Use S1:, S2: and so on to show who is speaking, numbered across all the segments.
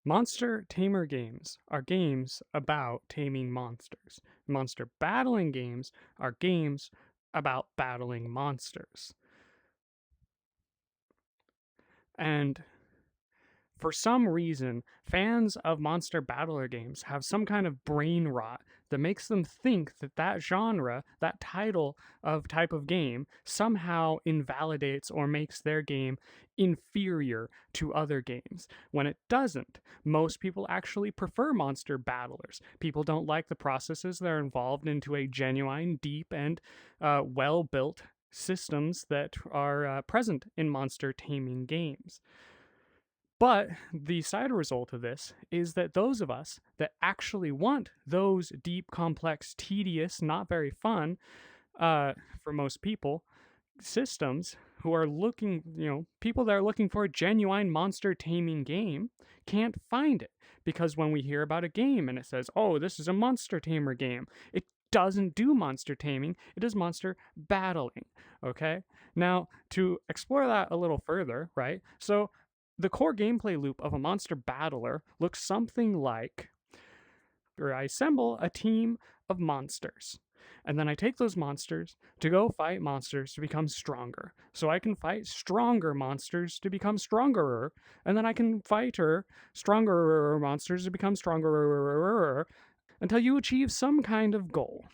S1: Monster Tamer games are games about taming monsters. Monster battling games are games about battling monsters. And for some reason, fans of monster battler games have some kind of brain rot that makes them think that that genre, that title of type of game, somehow invalidates or makes their game inferior to other games, when it doesn't. Most people actually prefer monster battlers. People don't like the processes that are involved into a genuine, deep, and well built systems that are present in monster taming games. But the side result of this is that those of us that actually want those deep, complex, tedious, not very fun for most people systems who are looking, people that are looking for a genuine monster taming game can't find it because when we hear about a game and it says, oh, this is a monster tamer game, it doesn't do monster taming, it does monster battling. Okay. Now, to explore that a little further, right? So, the core gameplay loop of a monster battler looks something like where I assemble a team of monsters. And then I take those monsters to go fight monsters to become stronger. So I can fight stronger monsters to become stronger. And then I can fight stronger monsters to become stronger until you achieve some kind of goal.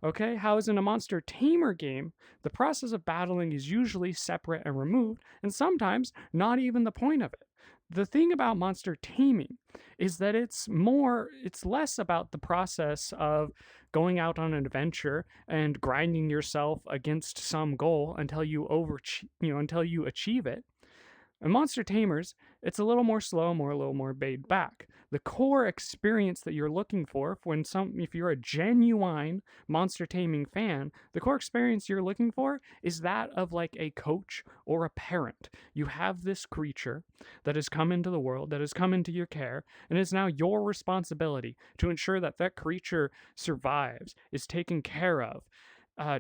S1: Okay, how is in a monster tamer game, the process of battling is usually separate and removed, and sometimes not even the point of it. The thing about monster taming is that it's less about the process of going out on an adventure and grinding yourself against some goal until you achieve it. In Monster Tamers, it's a little more slow, a little more laid back. The core experience that you're looking for if you're a genuine monster taming fan, the core experience you're looking for is that of like a coach or a parent. You have this creature that has come into the world, that has come into your care, and it's now your responsibility to ensure that that creature survives, is taken care of,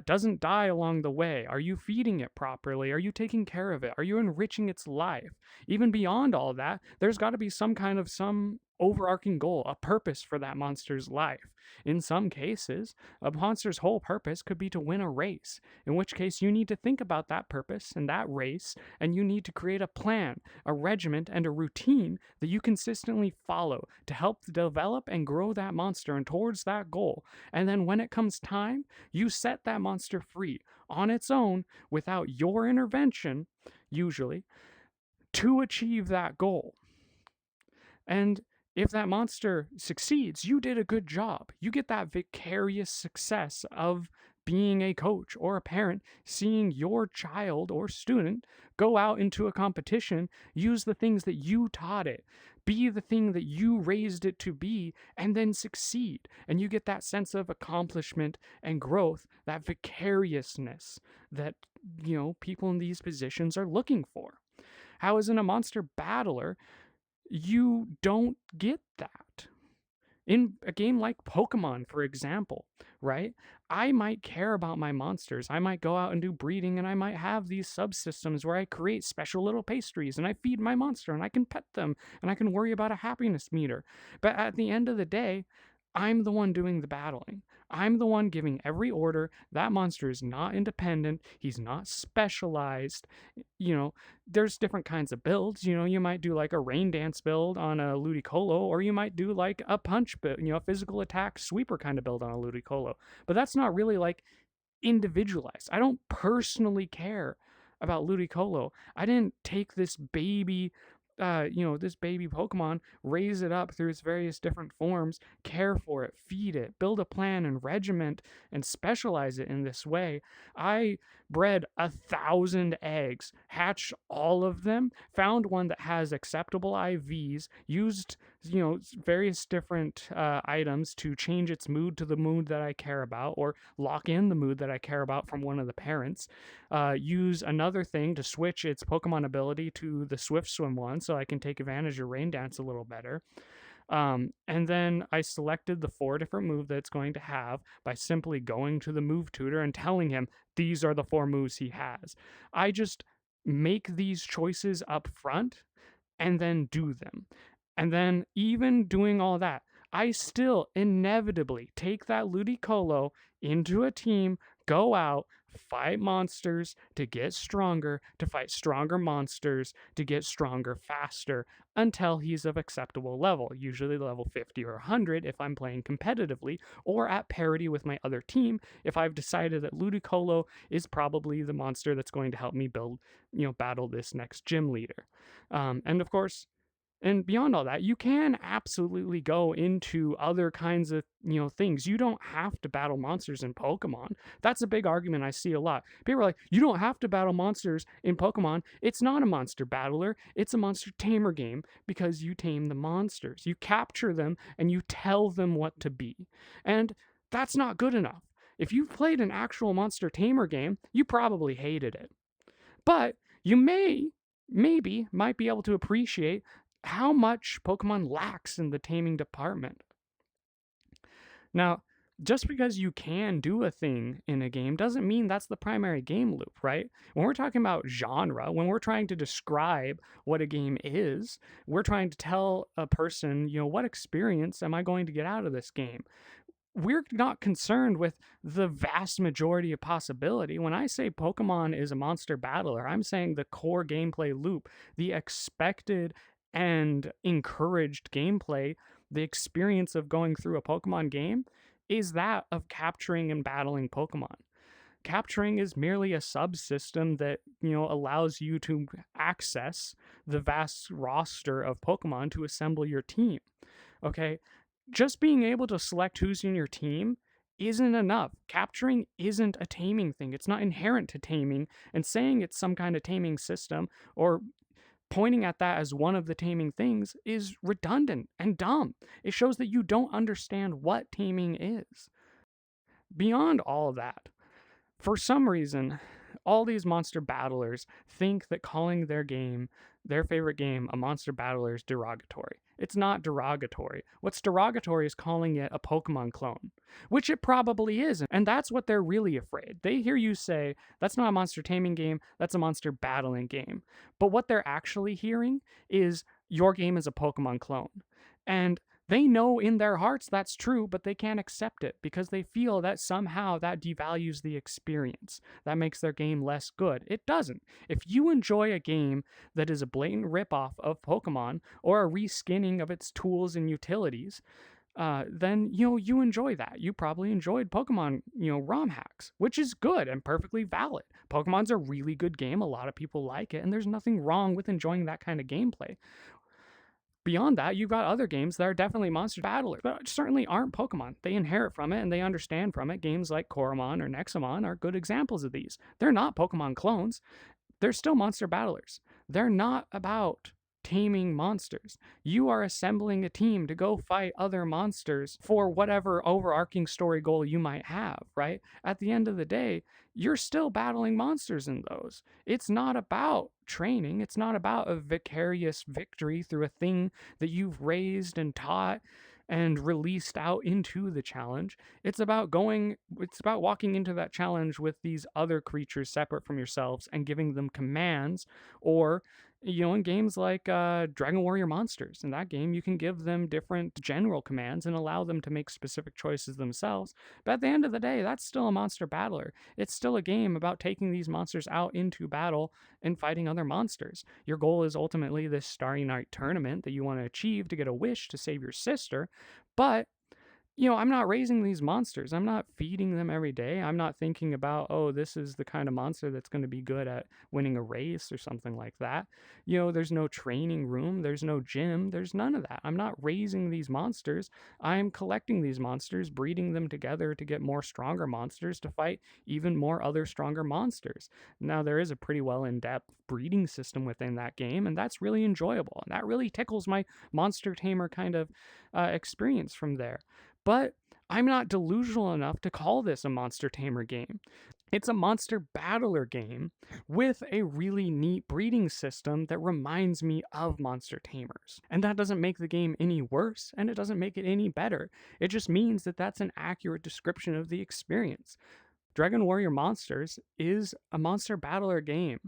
S1: doesn't die along the way? Are you feeding it properly? Are you taking care of it? Are you enriching its life? Even beyond all that, there's got to be some overarching goal, a purpose for that monster's life. In some cases, a monster's whole purpose could be to win a race, in which case you need to think about that purpose and that race, and you need to create a plan, a regiment, and a routine that you consistently follow to help develop and grow that monster and towards that goal. And then when it comes time, you set that monster free on its own without your intervention, usually, to achieve that goal. And if that monster succeeds, you did a good job. You get that vicarious success of being a coach or a parent, seeing your child or student go out into a competition, use the things that you taught it, be the thing that you raised it to be, and then succeed. And you get that sense of accomplishment and growth, that vicariousness that, people in these positions are looking for. How is in a monster battler, you don't get that. In a game like Pokemon, for example, right? I might care about my monsters. I might go out and do breeding, and I might have these subsystems where I create special little pastries and I feed my monster and I can pet them and I can worry about a happiness meter. But at the end of the day, I'm the one doing the battling. I'm the one giving every order. That monster is not independent. He's not specialized. You know, there's different kinds of builds. You might do like a rain dance build on a Ludicolo, or you might do like a punch build, a physical attack sweeper kind of build on a Ludicolo. But that's not really like individualized. I don't personally care about Ludicolo. I didn't take this baby Pokemon, raise it up through its various different forms, care for it, feed it, build a plan and regiment, and specialize it in this way. I bred 1,000 eggs, hatched all of them, found one that has acceptable IVs, used various different items to change its mood to the mood that I care about, or lock in the mood that I care about from one of the parents. Use another thing to switch its Pokemon ability to the Swift Swim one so I can take advantage of Rain Dance a little better. And then I selected the 4 different moves that it's going to have by simply going to the move tutor and telling him these are the 4 moves he has. I just make these choices up front and then do them. And then, even doing all that, I still inevitably take that Ludicolo into a team, go out, fight monsters to get stronger, to fight stronger monsters to get stronger faster until he's of acceptable level, usually level 50 or 100 if I'm playing competitively, or at parity with my other team if I've decided that Ludicolo is probably the monster that's going to help me build, battle this next gym leader. And of course, and beyond all that, you can absolutely go into other kinds of, things. You don't have to battle monsters in Pokemon. That's a big argument I see a lot. People are like, you don't have to battle monsters in Pokemon. It's not a monster battler, it's a monster tamer game because you tame the monsters. You capture them and you tell them what to be. And that's not good enough. If you've played an actual monster tamer game, you probably hated it. But you maybe might be able to appreciate how much Pokemon lacks in the taming department. Now, just because you can do a thing in a game doesn't mean that's the primary game loop, right? When we're talking about genre, when we're trying to describe what a game is, we're trying to tell a person, what experience am I going to get out of this game? We're not concerned with the vast majority of possibility. When I say Pokemon is a monster battler, I'm saying the core gameplay loop, the expected and encouraged gameplay, the experience of going through a Pokemon game is that of capturing and battling Pokemon. Capturing is merely a subsystem that, allows you to access the vast roster of Pokemon to assemble your team. Okay, just being able to select who's in your team isn't enough. Capturing isn't a taming thing. It's not inherent to taming, and saying it's some kind of taming system or pointing at that as one of the taming things is redundant and dumb. It shows that you don't understand what taming is. Beyond all of that, for some reason, all these monster battlers think that calling their favorite game, a monster battler is derogatory. It's not derogatory. What's derogatory is calling it a Pokemon clone, which it probably is. And that's what they're really afraid. They hear you say, that's not a monster taming game, that's a monster battling game. But what they're actually hearing is your game is a Pokemon clone. And they know in their hearts that's true, but they can't accept it because they feel that somehow that devalues the experience. That makes their game less good. It doesn't. If you enjoy a game that is a blatant ripoff of Pokemon or a reskinning of its tools and utilities, then you enjoy that. You probably enjoyed Pokemon, ROM hacks, which is good and perfectly valid. Pokemon's a really good game. A lot of people like it, and there's nothing wrong with enjoying that kind of gameplay. Beyond that, you've got other games that are definitely monster battlers, but certainly aren't Pokemon. They inherit from it and they understand from it. Games like Koromon or Nexomon are good examples of these. They're not Pokemon clones, they're still monster battlers. They're not about taming monsters. You are assembling a team to go fight other monsters for whatever overarching story goal you might have, right? At the end of the day, you're still battling monsters in those. It's not about training, it's not about a vicarious victory through a thing that you've raised and taught and released out into the challenge. It's about walking into that challenge with these other creatures separate from yourselves and giving them commands, or in games like Dragon Warrior Monsters. In that game, you can give them different general commands and allow them to make specific choices themselves. But at the end of the day, that's still a monster battler. It's still a game about taking these monsters out into battle and fighting other monsters. Your goal is ultimately this Starry Night tournament that you want to achieve to get a wish to save your sister. But I'm not raising these monsters. I'm not feeding them every day. I'm not thinking about, oh, this is the kind of monster that's going to be good at winning a race or something like that. There's no training room, there's no gym, there's none of that. I'm not raising these monsters. I'm collecting these monsters, breeding them together to get more stronger monsters to fight even more other stronger monsters. Now, there is a pretty well in-depth breeding system within that game, and that's really enjoyable. And that really tickles my monster tamer kind of experience from there. But I'm not delusional enough to call this a monster tamer game. It's a monster battler game with a really neat breeding system that reminds me of monster tamers. And that doesn't make the game any worse, and it doesn't make it any better. It just means that that's an accurate description of the experience. Dragon Warrior Monsters is a monster battler game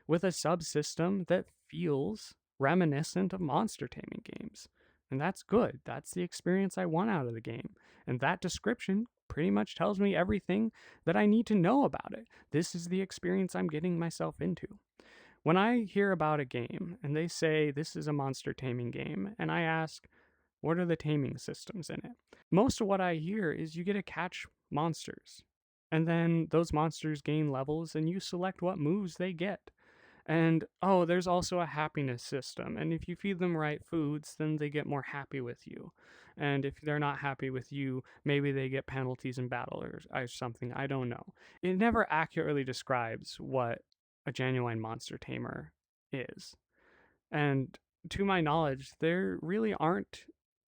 S1: with a subsystem that feels reminiscent of monster taming games. And that's good. That's the experience I want out of the game. And that description pretty much tells me everything that I need to know about it. This is the experience I'm getting myself into. When I hear about a game and they say this is a monster taming game, and I ask, what are the taming systems in it? Most of what I hear is you get to catch monsters. And then those monsters gain levels, and you select what moves they get. And oh, there's also a happiness system. And if you feed them right foods, then they get more happy with you. And if they're not happy with you, maybe they get penalties in battle or something. I don't know. It never accurately describes what a genuine monster tamer is. And to my knowledge, there really aren't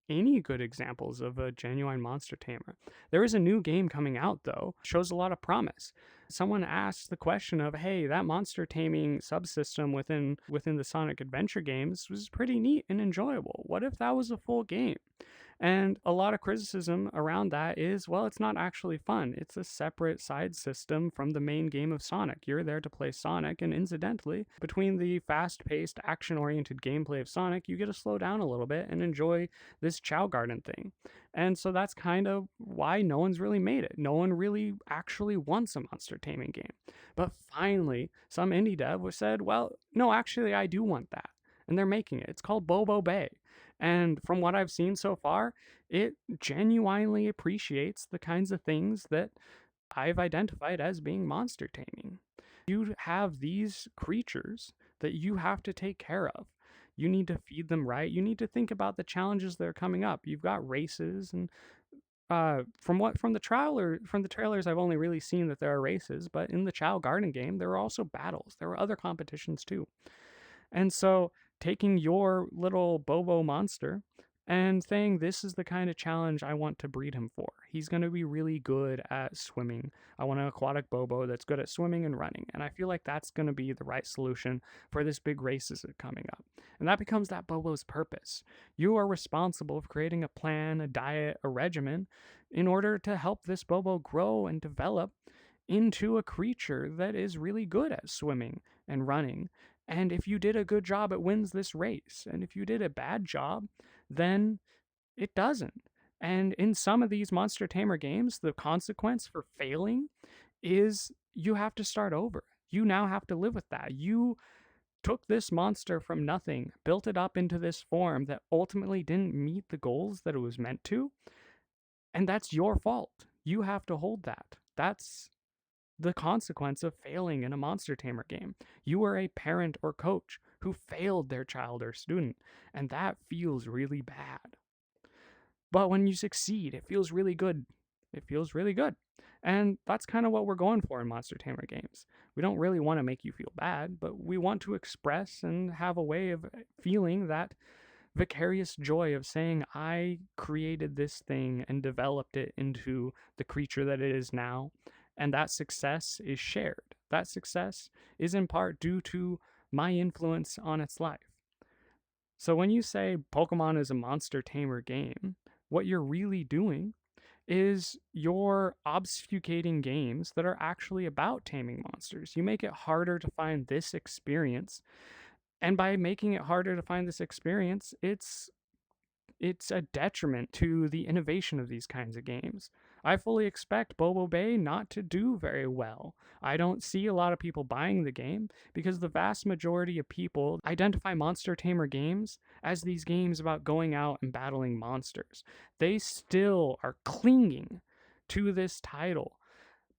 S1: any good examples of a genuine monster tamer. There is a new game coming out though, shows a lot of promise. Someone asked the question of, hey, that monster taming subsystem within the Sonic Adventure games was pretty neat and enjoyable. What if that was a full game? And a lot of criticism around that is, well, it's not actually fun. It's a separate side system from the main game of Sonic. You're there to play Sonic, and incidentally, between the fast-paced, action-oriented gameplay of Sonic, you get to slow down a little bit and enjoy this Chow Garden thing. And so that's kind of why no one's really made it. No one really actually wants a monster taming game. But finally, some indie dev said, well, no, actually, I do want that. And they're making it. It's called Bobo Bay. And from what I've seen so far, it genuinely appreciates the kinds of things that I've identified as being monster taming. You have these creatures that you have to take care of. You need to feed them right. You need to think about the challenges that are coming up. You've got races, and from the trailers, I've only really seen that there are races. But in the Chow Garden game, there are also battles. There were other competitions too. And so taking your little Bobo monster and saying, this is the kind of challenge I want to breed him for. He's going to be really good at swimming. I want an aquatic Bobo that's good at swimming and running. And I feel like that's going to be the right solution for this big race that's coming up. And that becomes that Bobo's purpose. You are responsible for creating a plan, a diet, a regimen in order to help this Bobo grow and develop into a creature that is really good at swimming and running. And if you did a good job, it wins this race. And if you did a bad job, then it doesn't. And in some of these Monster Tamer games, the consequence for failing is you have to start over. You now have to live with that. You took this monster from nothing, built it up into this form that ultimately didn't meet the goals that it was meant to. And that's your fault. You have to hold that. That's the consequence of failing in a Monster Tamer game. You are a parent or coach who failed their child or student, and that feels really bad. But when you succeed, it feels really good. It feels really good. And that's kind of what we're going for in Monster Tamer games. We don't really want to make you feel bad, but we want to express and have a way of feeling that vicarious joy of saying, I created this thing and developed it into the creature that it is now. And that success is shared. That success is in part due to my influence on its life. So when you say Pokemon is a monster tamer game, what you're really doing is you're obfuscating games that are actually about taming monsters. You make it harder to find this experience. And by making it harder to find this experience, it's a detriment to the innovation of these kinds of games. I fully expect Bobo Bay not to do very well. I don't see a lot of people buying the game because the vast majority of people identify Monster Tamer games as these games about going out and battling monsters. They still are clinging to this title.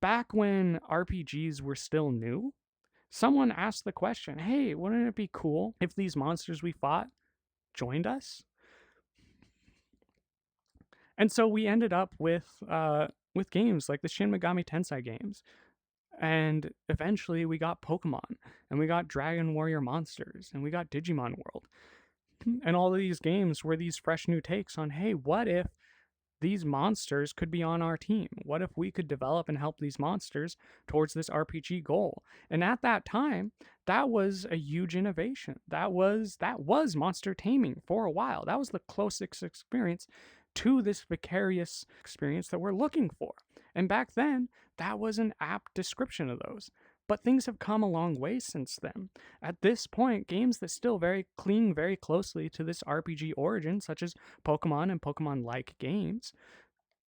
S1: Back when RPGs were still new, someone asked the question, hey, wouldn't it be cool if these monsters we fought joined us? And so we ended up with games like the Shin Megami Tensei games. And eventually we got Pokemon, and we got Dragon Warrior Monsters, and we got Digimon World. And all of these games were these fresh new takes on, hey, what if these monsters could be on our team? What if we could develop and help these monsters towards this RPG goal? And at that time, that was a huge innovation. That was monster taming for a while. That was the closest experience to this vicarious experience that we're looking for. And back then, that was an apt description of those. But things have come a long way since then. At this point, games that still cling very closely to this RPG origin, such as Pokemon and Pokemon-like games,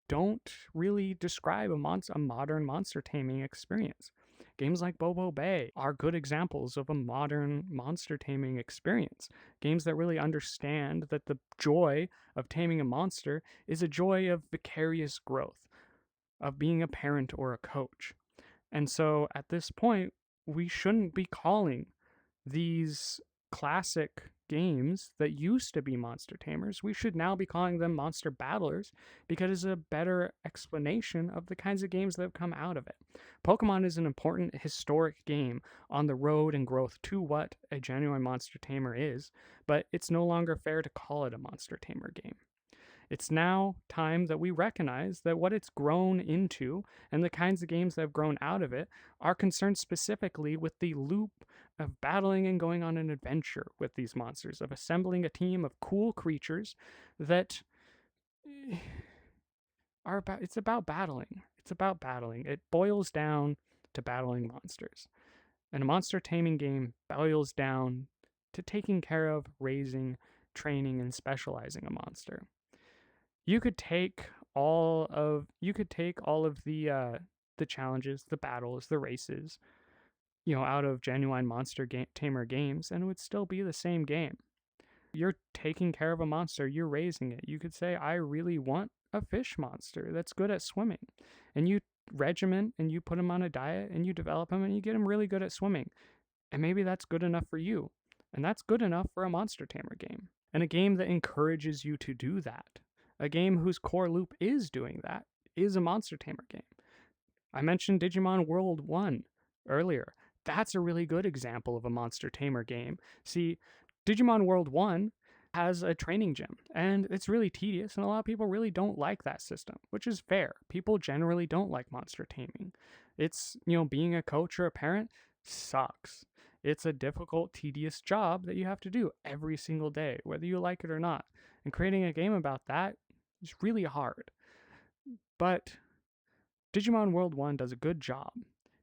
S1: don't really describe a modern monster taming experience. Games like Bobo Bay are good examples of a modern monster taming experience. Games that really understand that the joy of taming a monster is a joy of vicarious growth, of being a parent or a coach. And so at this point, we shouldn't be calling these classic games that used to be monster tamers, we should now be calling them monster battlers because it's a better explanation of the kinds of games that have come out of it. Pokemon is an important historic game on the road and growth to what a genuine monster tamer is, but it's no longer fair to call it a monster tamer game. It's now time that we recognize that what it's grown into and the kinds of games that have grown out of it are concerned specifically with the loop of battling and going on an adventure with these monsters, of assembling a team of cool creatures that are about, it's about battling. It's about battling. It boils down to battling monsters. And a monster taming game boils down to taking care of, raising, training, and specializing a monster. You could take all of the challenges, the battles, the races, out of genuine tamer games, and it would still be the same game. You're taking care of a monster, you're raising it. You could say, I really want a fish monster that's good at swimming, and you regiment and you put him on a diet and you develop him and you get him really good at swimming, and maybe that's good enough for you, and that's good enough for a monster tamer game, and a game that encourages you to do that. A game whose core loop is doing that is a monster tamer game. I mentioned Digimon World 1 earlier. That's a really good example of a monster tamer game. See, Digimon World 1 has a training gym, and it's really tedious, and a lot of people really don't like that system, which is fair. People generally don't like monster taming. It's, being a coach or a parent sucks. It's a difficult, tedious job that you have to do every single day, whether you like it or not. And creating a game about that is really hard. But Digimon World 1 does a good job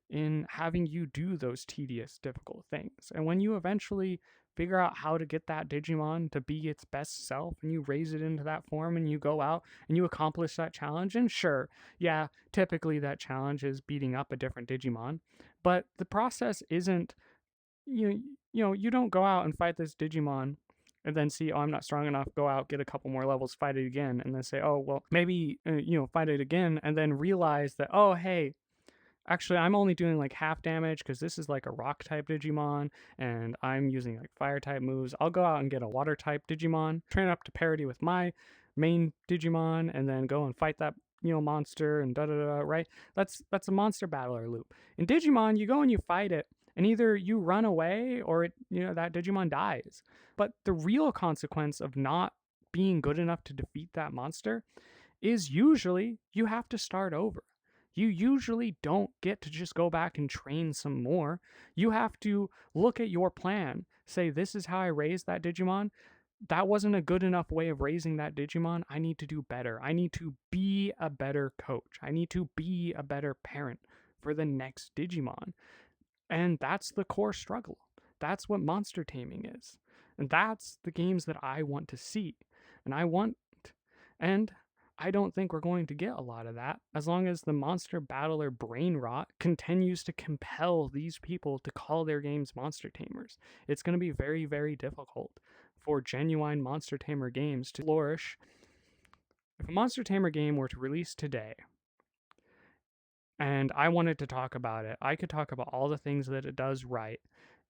S1: in having you do those tedious, difficult things. And when you eventually figure out how to get that Digimon to be its best self and you raise it into that form and you go out and you accomplish that challenge, and sure, yeah, typically that challenge is beating up a different Digimon, but the process isn't, you don't go out and fight this Digimon and then see, oh, I'm not strong enough, go out, get a couple more levels, fight it again, and then say, oh, well, maybe, fight it again, and then realize that, oh, hey, actually, I'm only doing like half damage because this is like a rock type Digimon, and I'm using like fire type moves. I'll go out and get a water type Digimon, train up to parity with my main Digimon, and then go and fight that monster and da da da. Right? That's a monster battler loop. In Digimon, you go and you fight it, and either you run away or that Digimon dies. But the real consequence of not being good enough to defeat that monster is usually you have to start over. You usually don't get to just go back and train some more. You have to look at your plan, say, this is how I raised that Digimon. That wasn't a good enough way of raising that Digimon. I need to do better. I need to be a better coach. I need to be a better parent for the next Digimon. And that's the core struggle. That's what monster taming is. And that's the games that I want to see. And I don't think we're going to get a lot of that as long as the monster battler brain rot continues to compel these people to call their games monster tamers. It's going to be very, very difficult for genuine monster tamer games to flourish. If a monster tamer game were to release today, and I wanted to talk about it, I could talk about all the things that it does right,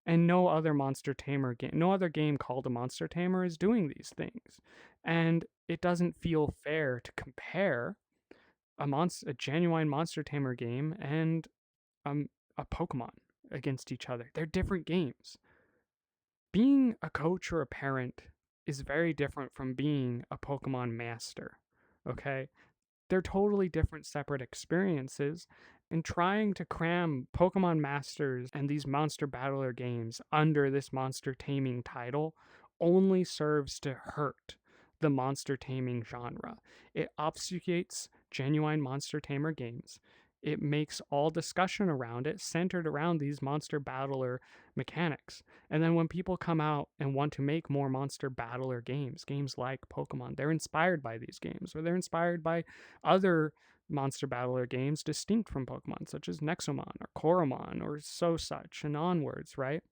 S1: and no other monster tamer game, no other game called a monster tamer is doing these things. And it doesn't feel fair to compare a genuine monster tamer game and a Pokemon against each other. They're different games. Being a coach or a parent is very different from being a Pokemon master. Okay? They're totally different, separate experiences, and trying to cram Pokemon Masters and these monster battler games under this monster taming title only serves to hurt the monster taming genre. It obfuscates genuine monster tamer games. it makes all discussion around it centered around these monster battler mechanics. And then when people come out and want to make more monster battler games, games like Pokemon, they're inspired by these games, or they're inspired by other monster battler games distinct from Pokemon, such as Nexomon or Koromon or so such and onwards, right?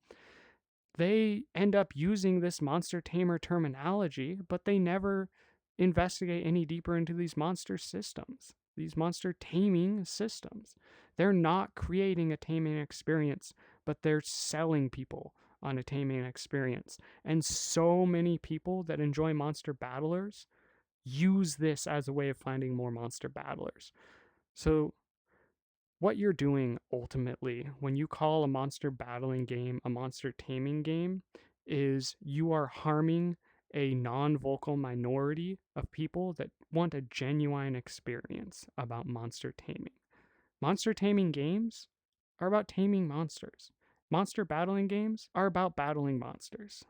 S1: They end up using this monster tamer terminology, but they never investigate any deeper into these monster systems, these monster taming systems. They're not creating a taming experience, but they're selling people on a taming experience. And so many people that enjoy monster battlers use this as a way of finding more monster battlers. So what you're doing ultimately when you call a monster battling game a monster taming game is you are harming a non vocal minority of people that want a genuine experience about monster taming. Monster taming games are about taming monsters, monster battling games are about battling monsters.